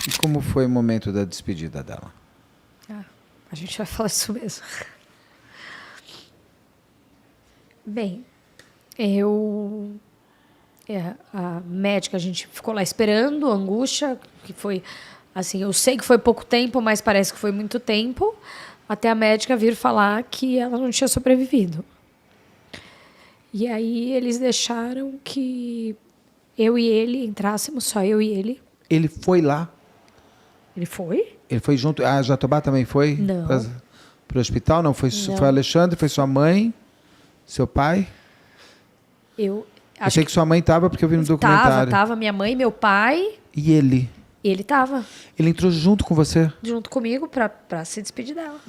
E como foi o momento da despedida dela? A gente vai falar isso mesmo. Bem, a médica, a gente ficou lá esperando, angústia, que foi, assim, eu sei que foi pouco tempo, mas parece que foi muito tempo, até a médica vir falar que ela não tinha sobrevivido. E aí eles deixaram que eu e ele entrássemos, só eu e ele. Ele foi lá? Ele foi? Ele foi junto? Ah, Jatobá também foi? Não. Para o hospital? Não, foi Alexandre, foi sua mãe, seu pai? Eu sei que sua mãe estava porque eu vi no documentário. Tava minha mãe, meu pai. E ele? Ele estava. Ele entrou junto com você? Junto comigo para se despedir dela.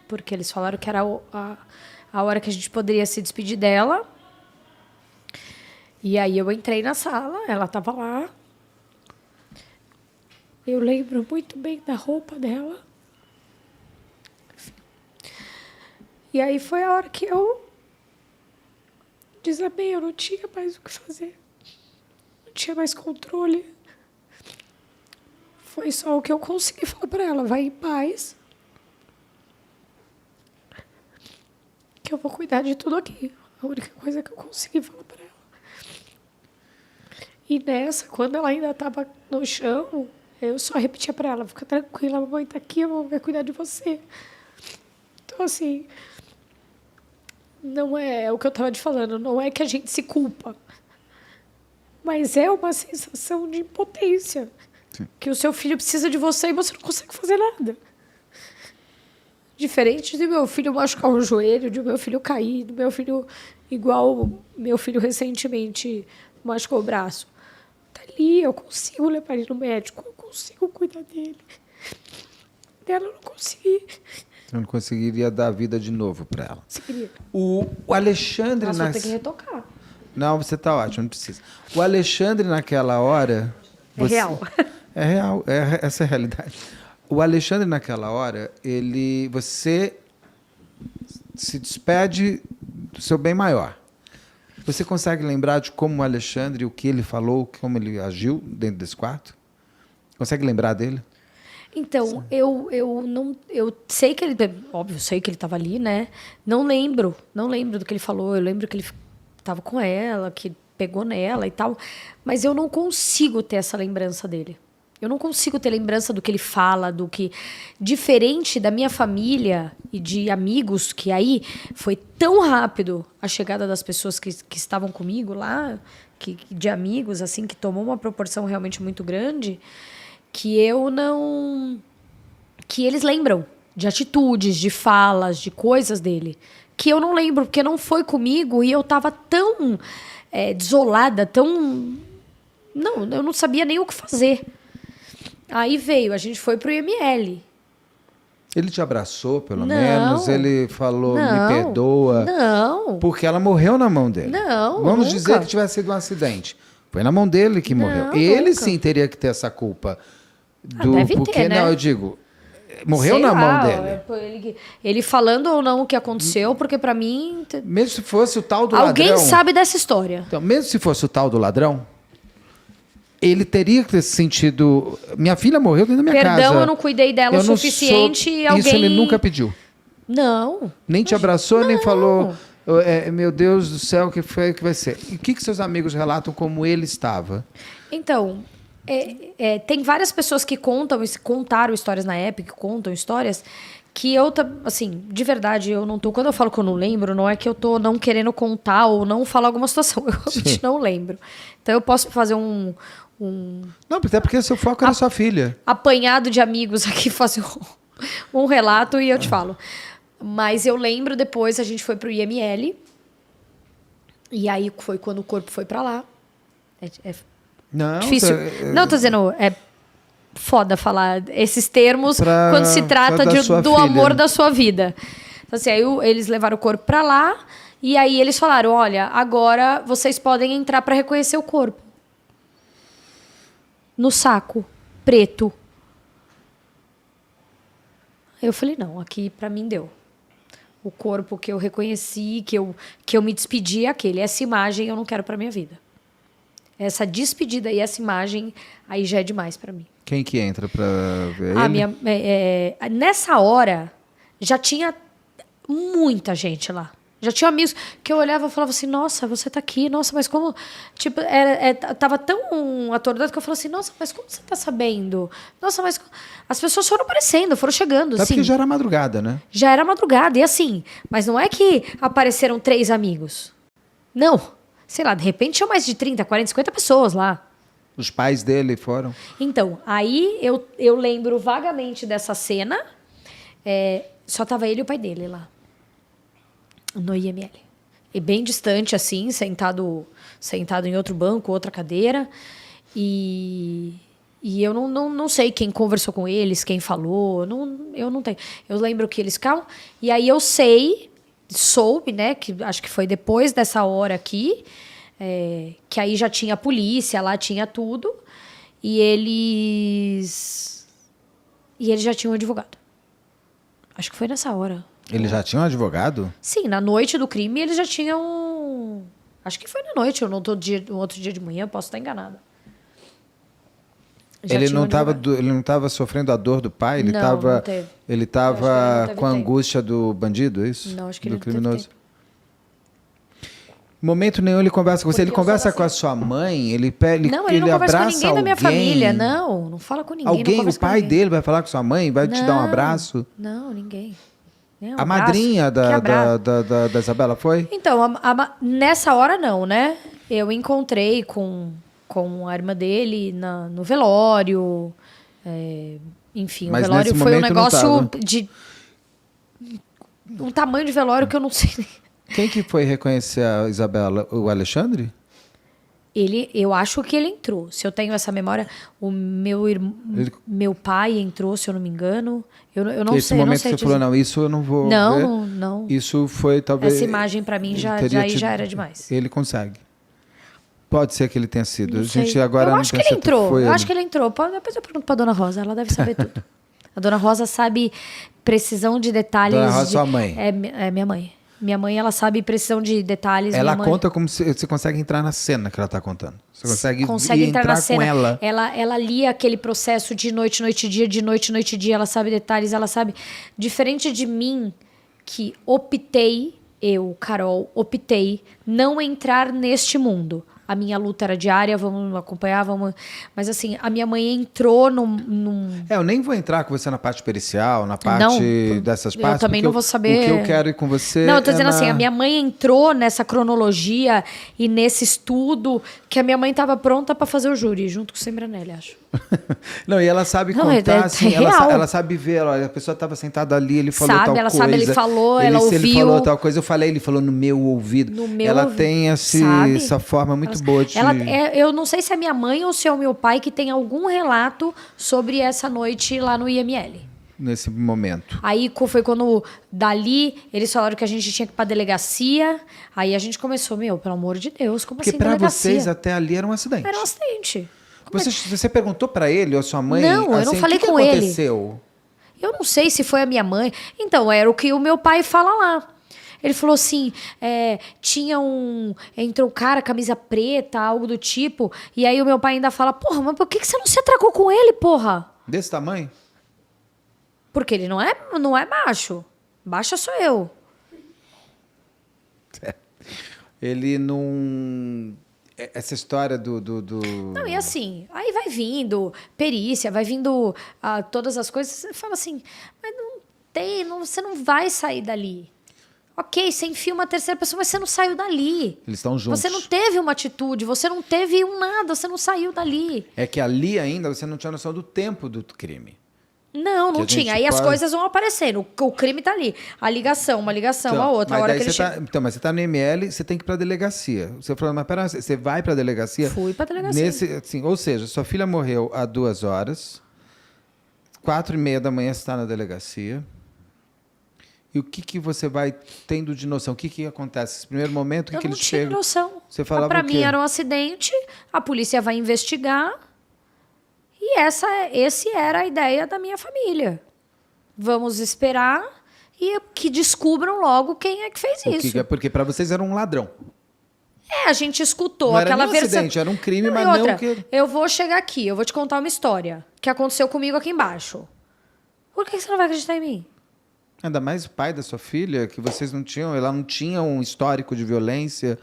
Porque eles falaram que era a hora que a gente poderia se despedir dela. E aí eu entrei na sala, ela estava lá. Eu lembro muito bem da roupa dela. E aí foi a hora que eu desabei, eu não tinha mais o que fazer. Não tinha mais controle. Foi só o que eu consegui falar para ela. Vai em paz. Que eu vou cuidar de tudo aqui. A única coisa que eu consegui falar para ela. E nessa, quando ela ainda estava no chão, eu só repetia para ela, fica tranquila, a mamãe está aqui, a mamãe vai cuidar de você. Então, assim, não é o que eu estava te falando, não é que a gente se culpa, mas é uma sensação de impotência. Sim. Que o seu filho precisa de você e você não consegue fazer nada. Diferente do meu filho machucar o joelho, do meu filho cair, do meu filho, igual meu filho recentemente machucou o braço. Tá ali, eu consigo levar ele no médico, eu consigo cuidar dele. Dela eu não consegui. Eu não conseguiria dar a vida de novo para ela. Conseguiria. O Alexandre... Nossa, vou ter que retocar. Não, você tá ótimo, não precisa. O Alexandre, naquela hora... Real. É real, essa é a realidade. O Alexandre, naquela hora, você se despede do seu bem maior. Você consegue lembrar de como o Alexandre, o que ele falou, como ele agiu dentro desse quarto? Consegue lembrar dele? Então, eu sei que ele... Óbvio, sei que ele estava ali, né? Não lembro do que ele falou. Eu lembro que ele estava com ela, que pegou nela e tal. Mas eu não consigo ter essa lembrança dele. Eu não consigo ter lembrança do que ele fala, do que... Diferente da minha família e de amigos, que aí foi tão rápido a chegada das pessoas que estavam comigo lá, de amigos, assim, que tomou uma proporção realmente muito grande, que eu não... Que eles lembram de atitudes, de falas, de coisas dele, que eu não lembro, porque não foi comigo e eu estava tão desolada, tão... Não, eu não sabia nem o que fazer. Aí a gente foi pro IML. Ele te abraçou, pelo menos? Ele falou, me perdoa? Não. Porque ela morreu na mão dele. Não, Vamos nunca. dizer que tivesse sido um acidente. Foi na mão dele que morreu. Ele sim teria que ter essa culpa. Deve ter, né? Não, eu digo, morreu na mão dele. Ele falando ou não o que aconteceu, porque pra mim... Mesmo se fosse o tal do Alguém ladrão... sabe dessa história. Então, mesmo se fosse o tal do ladrão, ele teria que ter sentido... Minha filha morreu dentro da minha casa. Perdão, eu não cuidei dela o suficiente e alguém... Isso ele nunca pediu? Não. Nem te abraçou, nem falou... meu Deus do céu, o que foi que vai ser? E o que seus amigos relatam como ele estava? Então, tem várias pessoas que contaram histórias na época, que contam histórias, que eu, assim, de verdade, eu não tô... Quando eu falo que eu não lembro, não é que eu tô não querendo contar ou não falar alguma situação. Eu realmente não lembro. Então, eu posso fazer um... Não, até porque seu foco era sua filha. Apanhado de amigos aqui, fazer um relato e eu te falo. Mas eu lembro depois, a gente foi pro IML. E aí foi quando o corpo foi pra lá. Não, difícil. Não, tô dizendo, é foda falar esses termos quando se trata do amor da sua vida. Então, assim, aí eles levaram o corpo pra lá. E aí eles falaram, olha, agora vocês podem entrar pra reconhecer o corpo. No saco, preto. Eu falei, não, aqui pra mim deu. O corpo que eu reconheci, que eu me despedi é aquele. Essa imagem eu não quero pra minha vida. Essa despedida e essa imagem aí já é demais pra mim. Quem que entra pra ver A ele? nessa hora, já tinha muita gente lá. Já tinha amigos que eu olhava e falava assim, nossa, você tá aqui, nossa, mas como... Tipo, tava tão atordoado que eu falava assim, nossa, mas como você tá sabendo? Nossa, mas... As pessoas foram aparecendo, foram chegando, Até assim. porque já era madrugada, né? Já era madrugada, e assim... Mas não é que apareceram 3 amigos. Não. Sei lá, de repente tinha mais de 30, 40, 50 pessoas lá. Os pais dele foram. Então, aí eu lembro vagamente dessa cena. Só tava ele e o pai dele lá. No IML. E bem distante, assim, sentado em outro banco, outra cadeira. E eu não sei quem conversou com eles, quem falou. Eu não tenho. Eu lembro que eles ficavam. E aí eu soube, né, que acho que foi depois dessa hora aqui, que aí já tinha a polícia, lá tinha tudo. E eles já tinham um advogado. Acho que foi nessa hora. Ele já tinha um advogado? Sim, na noite do crime eles já tinham. Acho que foi na noite, ou no outro dia de manhã, posso estar enganada. Já Ele tinha um advogado. ele não estava sofrendo a dor do pai? Ele Não, estava não teve. ele Eu acho que ele estava não teve com a tempo. angústia do bandido, é isso? Não, acho que do ele não teve criminoso. tempo. Em momento nenhum ele conversa com você. Ele Porque eu sou conversa assim. com a sua mãe? Ele pede, Não, ele não conversa com abraça ninguém da minha alguém? família. Não fala com ninguém. não Alguém, o conversa com pai ninguém. dele vai falar com sua mãe? Vai te dar um abraço? Não, ninguém. Nem um A abraço. madrinha Que da abraço? Isabela foi? Então, nessa hora não, né? Eu encontrei com a irmã dele no velório. Enfim, Mas o velório nesse foi um momento não negócio tava. de um tamanho de velório que eu não sei. Quem que foi reconhecer a Isabela? O Alexandre? Eu acho que ele entrou. Se eu tenho essa memória, o meu pai entrou, se eu não me engano. Eu não Esse sei, eu não momento sei que você dizer. falou, não, isso eu não vou ver. Não. Isso foi talvez... Essa imagem pra mim ele já teria era demais. Ele consegue. Pode ser que ele tenha sido. Não A gente sei. agora eu não acho que tem ele certeza entrou. foi Eu ele. acho que ele entrou. Depois eu pergunto pra dona Rosa, ela deve saber tudo. A dona Rosa sabe precisão de detalhes. Dona Rosa, sua mãe. É minha mãe. Minha mãe, ela sabe precisão de detalhes. Ela minha mãe conta como se você consegue entrar na cena que ela está contando. Você consegue entrar na com cena. ela. Ela lia aquele processo de noite, noite, dia, de noite, noite, dia. Ela sabe detalhes, ela sabe. Diferente de mim, que eu, Carol, optei não entrar neste mundo. A minha luta era diária, vamos acompanhar, vamos... Mas assim, a minha mãe entrou num... Eu nem vou entrar com você na parte pericial, na parte Não, dessas eu partes. também porque não vou saber. O que eu quero ir com você Não, eu tô é dizendo assim, a minha mãe entrou nessa cronologia e nesse estudo que a minha mãe estava pronta para fazer o júri, junto com o Sembranelli, acho. Não, e ela sabe Não, contar, é assim, real. ela sabe ver, olha, a pessoa estava sentada ali, ele falou Sabe, tal ela coisa. sabe, ele falou, ela Ele ouviu. falou tal coisa, eu falei, ele falou no meu ouvido. No meu ela ouvido, tem sabe? essa forma muito boa de... Eu não sei se é minha mãe ou se é o meu pai que tem algum relato sobre essa noite lá no IML. Nesse momento. Aí foi quando, dali, eles falaram que a gente tinha que ir pra delegacia. Aí a gente começou, pelo amor de Deus, como Porque assim para delegacia? vocês até ali era um acidente. Era um acidente. Você perguntou para ele ou sua mãe? Não, eu assim, não falei o que com ele. aconteceu? Eu não sei se foi a minha mãe. Então, era o que o meu pai fala lá. Ele falou assim, entrou um cara, camisa preta, algo do tipo. E aí o meu pai ainda fala, porra, mas por que você não se atracou com ele, porra? Desse tamanho? Porque ele não é macho. Baixa sou eu. Ele não... Essa história do... Não, e assim, aí vai vindo perícia, vai vindo todas as coisas. Você fala assim, mas você não vai sair dali. Ok, você enfia uma terceira pessoa, mas você não saiu dali. Eles estão juntos. Você não teve uma atitude, você não teve nada, você não saiu dali. É que ali ainda você não tinha noção do tempo do crime. Não Que a tinha. gente Aí as pode- coisas vão aparecendo. O crime tá ali. A ligação, uma ligação, a outra. A mas hora daí que ele você tá, chega. então, mas você tá no ML, você tem que ir pra delegacia. Você falou, mas pera, você vai pra delegacia? Fui pra delegacia. Assim, ou seja, sua filha morreu há 2 horas, 4:30 da manhã você está na delegacia. E o que você vai tendo de noção? O que acontece? Nesse primeiro momento, o Eu que não eles tinha chegam? noção. Você falava Pra o quê? mim era um acidente, a polícia vai investigar. E esse era a ideia da minha família. Vamos esperar e que descubram logo quem é que fez isso. Porque para vocês era um ladrão. A gente escutou Não era aquela nem um versão. acidente, era um crime, Não, mas e não outra, que... eu vou chegar aqui, eu vou te contar uma história que aconteceu comigo aqui embaixo. Por que você não vai acreditar em mim? Ainda mais o pai da sua filha, que vocês não tinham, ela não tinha um histórico de violência.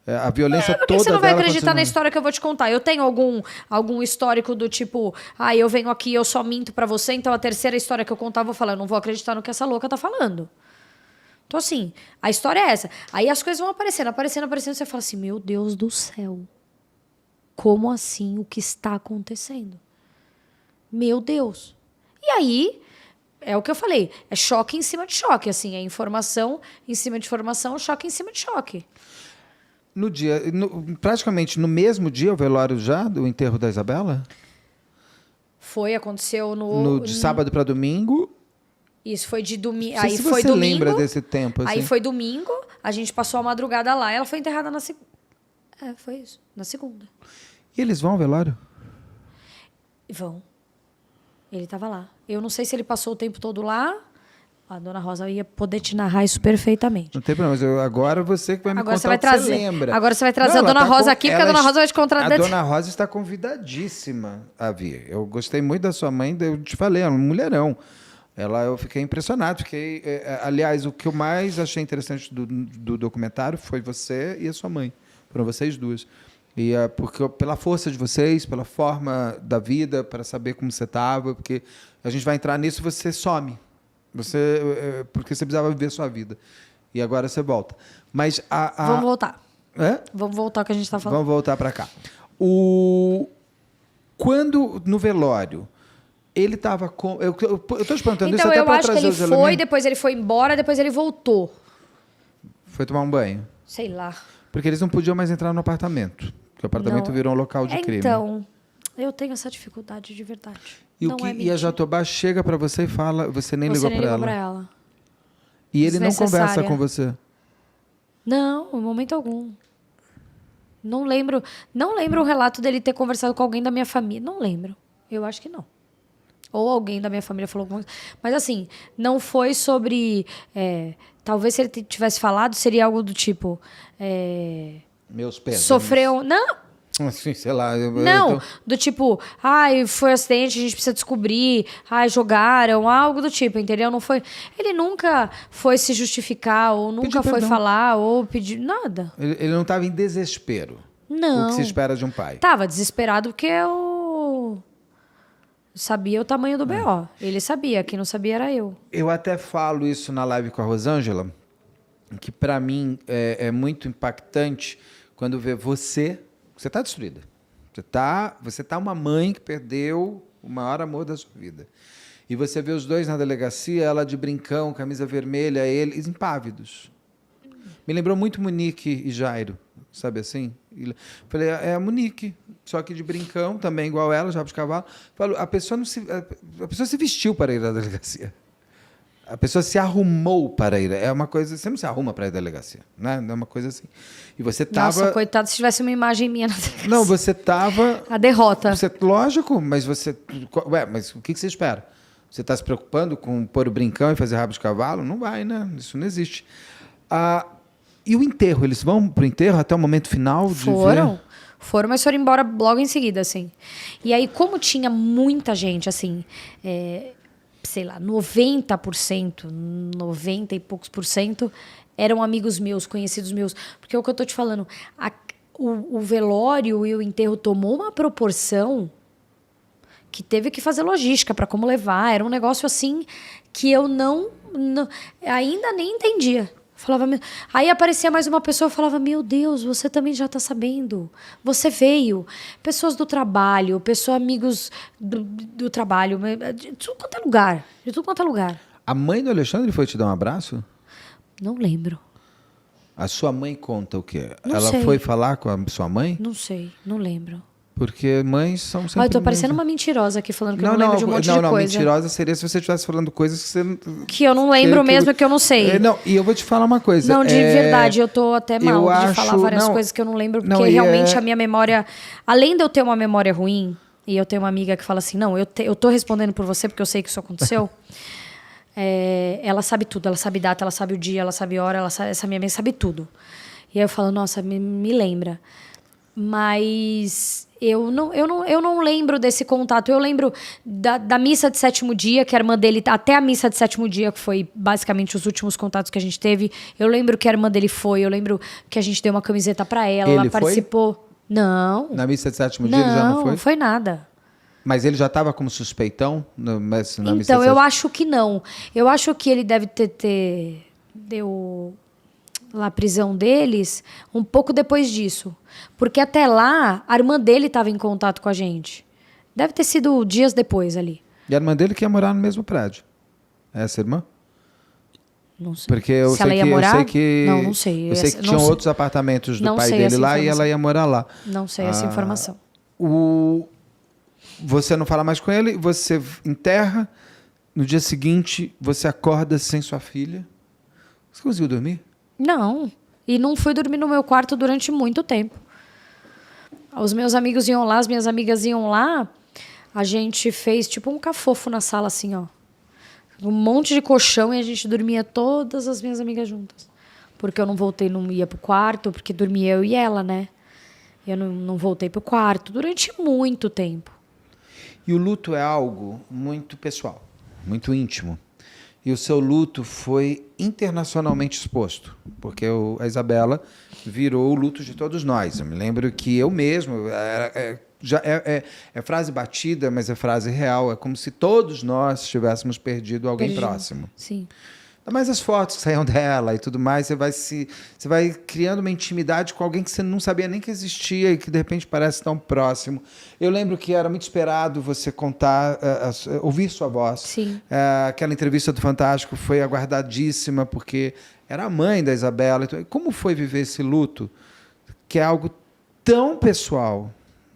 A violência Por que toda você não vai dela acreditar na continua. história que eu vou te contar? Eu tenho algum histórico do tipo, eu venho aqui, eu só minto pra você, então a terceira história que eu contar, eu vou falar, eu não vou acreditar no que essa louca tá falando. Então, assim, a história é essa. Aí as coisas vão aparecendo, você fala assim, meu Deus do céu. Como assim? O que está acontecendo? Meu Deus. E aí, é o que eu falei, é choque em cima de choque, assim, é informação em cima de informação, choque em cima de choque. No dia, praticamente no mesmo dia, o velório já do enterro da Isabela? Aconteceu De sábado para domingo? Isso, foi de domingo. Não sei Aí se foi você domingo. lembra desse tempo. Aí Assim. foi domingo, a gente passou a madrugada lá, ela foi enterrada na segunda. Foi isso, na segunda. E eles vão ao velório? Vão. Ele estava lá. Eu não sei se ele passou o tempo todo lá. A dona Rosa ia poder te narrar isso perfeitamente. Não tem problema, mas agora você que vai me Agora contar você vai o que trazer. você lembra. Agora você vai trazer a ela dona tá Rosa aqui, porque a dona Rosa vai te contar. A dona Rosa está convidadíssima a vir. Eu gostei muito da sua mãe, eu te falei, é um mulherão. Eu fiquei impressionado. Aliás, o que eu mais achei interessante do documentário foi você e a sua mãe. Foram vocês duas. E porque pela força de vocês, pela forma da vida, para saber como você estava, porque a gente vai entrar nisso, você some. Porque você precisava viver a sua vida. E agora você volta. Mas Vamos voltar. Vamos voltar ao que a gente está falando. Vamos voltar para cá. Quando no velório ele estava com. Eu estou te perguntando isso Então, até eu para acho que trazer ele os foi, elementos. depois ele foi embora, depois ele voltou. Foi tomar um banho. Sei lá. Porque eles não podiam mais entrar no apartamento. Porque o apartamento Não. virou um local de crime. Então, eu tenho essa dificuldade de verdade. E a Jatobá chega para você e fala, você nem ligou para ela. ela. E ele não conversa Desnecessária. com você. Não, em momento algum. Não lembro o relato dele ter conversado com alguém da minha família. Não lembro. Eu acho que não. Ou alguém da minha família falou alguma coisa. Mas assim, não foi sobre... talvez se ele tivesse falado, seria algo do tipo... Meus pés. Sofreu... Não! Assim, sei lá. Não, do tipo, foi um acidente, a gente precisa descobrir, jogaram, algo do tipo, entendeu? Não foi. Ele nunca foi se justificar, ou nunca foi falar, ou pedir nada. Ele não estava em desespero. Não. O que se espera de um pai. Tava desesperado porque eu sabia o tamanho do BO. Ele sabia, quem não sabia era eu. Eu até falo isso na live com a Rosângela, que para mim é muito impactante quando vê você está destruída. Você tá uma mãe que perdeu o maior amor da sua vida. E você vê os dois na delegacia, ela de brincão, camisa vermelha, eles impávidos. Me lembrou muito Monique e Jairo, sabe assim? Falei, é a Monique, só que de brincão, também igual ela, já de cavalo. Falou, a pessoa se vestiu para ir à delegacia. A pessoa se arrumou para ir. É uma coisa... Você não se arruma para ir à delegacia, né? É uma coisa assim. E você estava... Nossa, coitado, se tivesse uma imagem minha na delegacia. Não, você estava... A derrota. Lógico, mas você... mas o que você espera? Você está se preocupando com pôr o brincão e fazer rabo de cavalo? Não vai, né? Isso não existe. E o enterro? Eles vão para o enterro até o momento final? Foram, mas foram embora logo em seguida, assim. E aí, como tinha muita gente, assim... sei lá, 90%, 90 e poucos por cento eram amigos meus, conhecidos meus. Porque é o que eu tô te falando, o velório e o enterro tomou uma proporção que teve que fazer logística para como levar. Era um negócio assim que eu ainda nem entendia. Aí aparecia mais uma pessoa e falava, meu Deus, você também já está sabendo. Você veio. Pessoas do trabalho, amigos do trabalho, de tudo quanto é lugar. De tudo quanto é lugar. A mãe do Alexandre foi te dar um abraço? Não lembro. A sua mãe conta o quê? Não sei. Foi falar com a sua mãe? Não sei, não lembro. Porque mães são sempre... Eu tô parecendo uma mentirosa aqui, falando que eu não lembro de um monte de coisa. Não, mentirosa seria se você estivesse falando coisas que você... Que eu não lembro mesmo, que eu não sei. E eu vou te falar uma coisa. Não, de verdade, eu tô até mal de falar várias coisas que eu não lembro, porque realmente a minha memória... Além de eu ter uma memória ruim, e eu tenho uma amiga que fala assim, não, eu tô respondendo por você, porque eu sei que isso aconteceu. Ela sabe tudo, ela sabe data, ela sabe o dia, ela sabe hora, essa minha mãe sabe tudo. E aí eu falo, nossa, me lembra. Mas eu não lembro desse contato. Eu lembro da missa de sétimo dia, que a irmã dele, até a missa de sétimo dia, que foi basicamente os últimos contatos que a gente teve. Eu lembro que a irmã dele foi, eu lembro que a gente deu uma camiseta pra ela, Ele ela foi? participou. Não. Na missa de sétimo dia ele já não foi? Não foi nada. Mas ele já estava como suspeitão na missa de Então, eu sétimo? acho que não. Eu acho que ele deve deu lá a prisão deles um pouco depois disso. Porque até lá, a irmã dele estava em contato com a gente. Deve ter sido dias depois ali. E a irmã dele que ia morar no mesmo prédio. Essa irmã? Não sei. Porque eu Se sei ela ia que morar? eu sei que Não sei. eu sei que Não tinham sei. outros apartamentos do Não pai sei dele essa lá e informação. ela ia morar lá. Não sei essa informação. Você não fala mais com ele, você enterra, no dia seguinte você acorda sem sua filha. Você conseguiu dormir? Não. E não fui dormir no meu quarto durante muito tempo. Os meus amigos iam lá, as minhas amigas iam lá. A gente fez tipo um cafofo na sala, assim, ó. Um monte de colchão e a gente dormia todas as minhas amigas juntas. Porque eu não voltei, não ia pro quarto, porque dormia eu e ela, né? Eu não voltei pro quarto durante muito tempo. E o luto é algo muito pessoal, muito íntimo. E o seu luto foi internacionalmente exposto, porque a Isabela virou o luto de todos nós. Eu me lembro que eu mesmo, é frase batida, mas é frase real, é como se todos nós tivéssemos perdido alguém próximo. Sim. Ainda mais as fotos que saíam dela e tudo mais, você vai criando uma intimidade com alguém que você não sabia nem que existia e que de repente parece tão próximo. Eu lembro que era muito esperado você contar, ouvir sua voz. Sim. Aquela entrevista do Fantástico foi aguardadíssima, porque era a mãe da Isabela. Como foi viver esse luto, que é algo tão pessoal,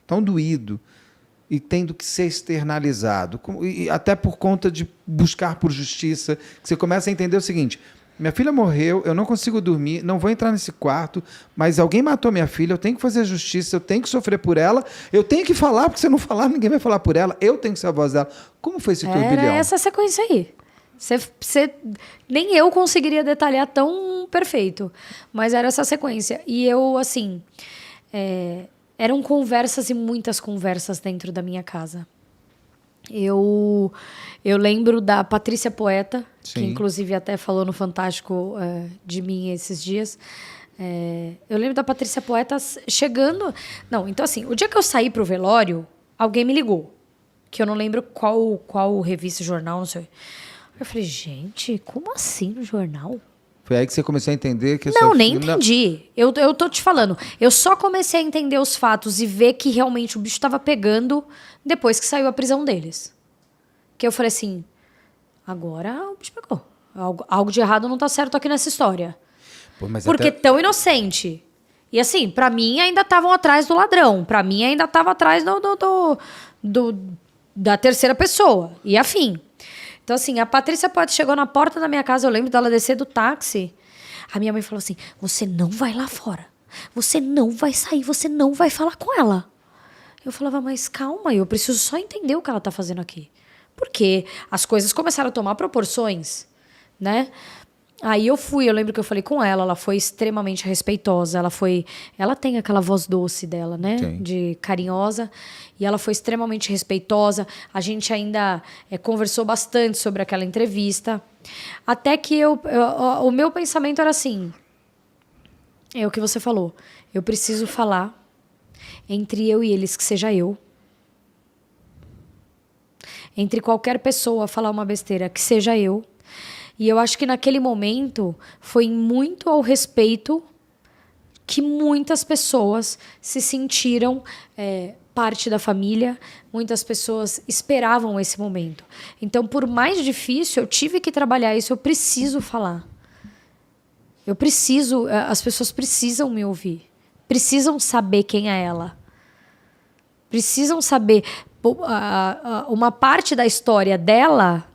tão doído, e tendo que ser externalizado, e até por conta de buscar por justiça, que você começa a entender o seguinte: minha filha morreu, eu não consigo dormir, não vou entrar nesse quarto, mas alguém matou minha filha, eu tenho que fazer justiça, eu tenho que sofrer por ela, eu tenho que falar, porque se eu não falar, ninguém vai falar por ela, eu tenho que ser a voz dela. Como foi esse turbilhão? Era essa sequência aí. Nem eu conseguiria detalhar tão perfeito, mas era essa sequência. E eu, assim... eram conversas e muitas conversas dentro da minha casa. Eu lembro da Patrícia Poeta, Sim. que inclusive até falou no Fantástico de mim esses dias. Eu lembro da Patrícia Poeta chegando... Não, então assim, o dia que eu saí pro velório, alguém me ligou. Que eu não lembro qual revista, jornal, não sei. Eu falei, gente, como assim no jornal? Foi aí que você começou a entender que... Não, nem entendi. Eu tô te falando. Eu só comecei a entender os fatos e ver que realmente o bicho estava pegando depois que saiu a prisão deles. Que eu falei assim, agora o bicho pegou. Algo de errado não tá certo aqui nessa história. Pô, mas porque tão inocente. E assim, pra mim ainda estavam atrás do ladrão. Pra mim ainda tava atrás da terceira pessoa. E afim. Então, assim, a Patrícia Poeta chegou na porta da minha casa, eu lembro dela descer do táxi. A minha mãe falou assim, você não vai lá fora. Você não vai sair, você não vai falar com ela. Eu falava, mas calma, eu preciso só entender o que ela tá fazendo aqui. Porque as coisas começaram a tomar proporções, né? Aí eu lembro que eu falei com ela foi extremamente respeitosa, ela tem aquela voz doce dela, né? Sim. De carinhosa, e ela foi extremamente respeitosa. A gente ainda conversou bastante sobre aquela entrevista, até que o meu pensamento era assim, é o que você falou, eu preciso falar entre eu e eles, que seja eu. Entre qualquer pessoa falar uma besteira, que seja eu. E eu acho que naquele momento foi muito ao respeito que muitas pessoas se sentiram parte da família, muitas pessoas esperavam esse momento. Então, por mais difícil, eu tive que trabalhar isso, eu preciso falar. As pessoas precisam me ouvir, precisam saber quem é ela. Precisam saber uma parte da história dela,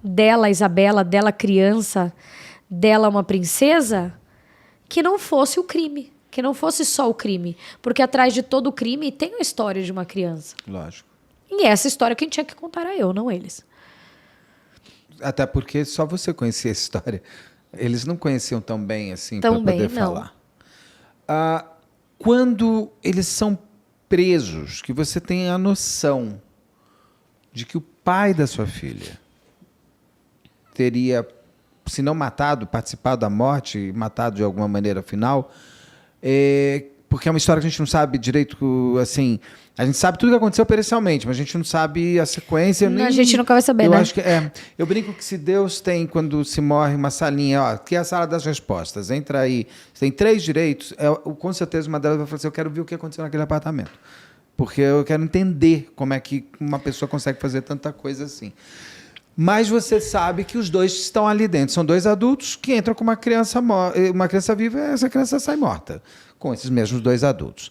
Isabela, dela criança, dela uma princesa, que não fosse o crime, que não fosse só o crime. Porque atrás de todo crime tem a história de uma criança. Lógico. E essa história quem tinha que contar era eu, não eles. Até porque só você conhecia essa história. Eles não conheciam tão bem assim para poder falar. Quando eles são presos, que você tem a noção de que o pai da sua filha teria, se não matado, participado da morte, matado de alguma maneira final, porque é uma história que a gente não sabe direito, assim, a gente sabe tudo que aconteceu pericialmente, mas a gente não sabe a sequência. A gente nunca vai saber, eu né? Acho que eu brinco que se Deus tem, quando se morre, uma salinha, ó, que é a sala das respostas, entra aí, você tem 3 direitos, com certeza uma delas vai falar assim, eu quero ver o que aconteceu naquele apartamento, porque eu quero entender como é que uma pessoa consegue fazer tanta coisa assim. Mas você sabe que os 2 estão ali dentro. São 2 adultos que entram com uma criança viva e essa criança sai morta, com esses mesmos 2 adultos.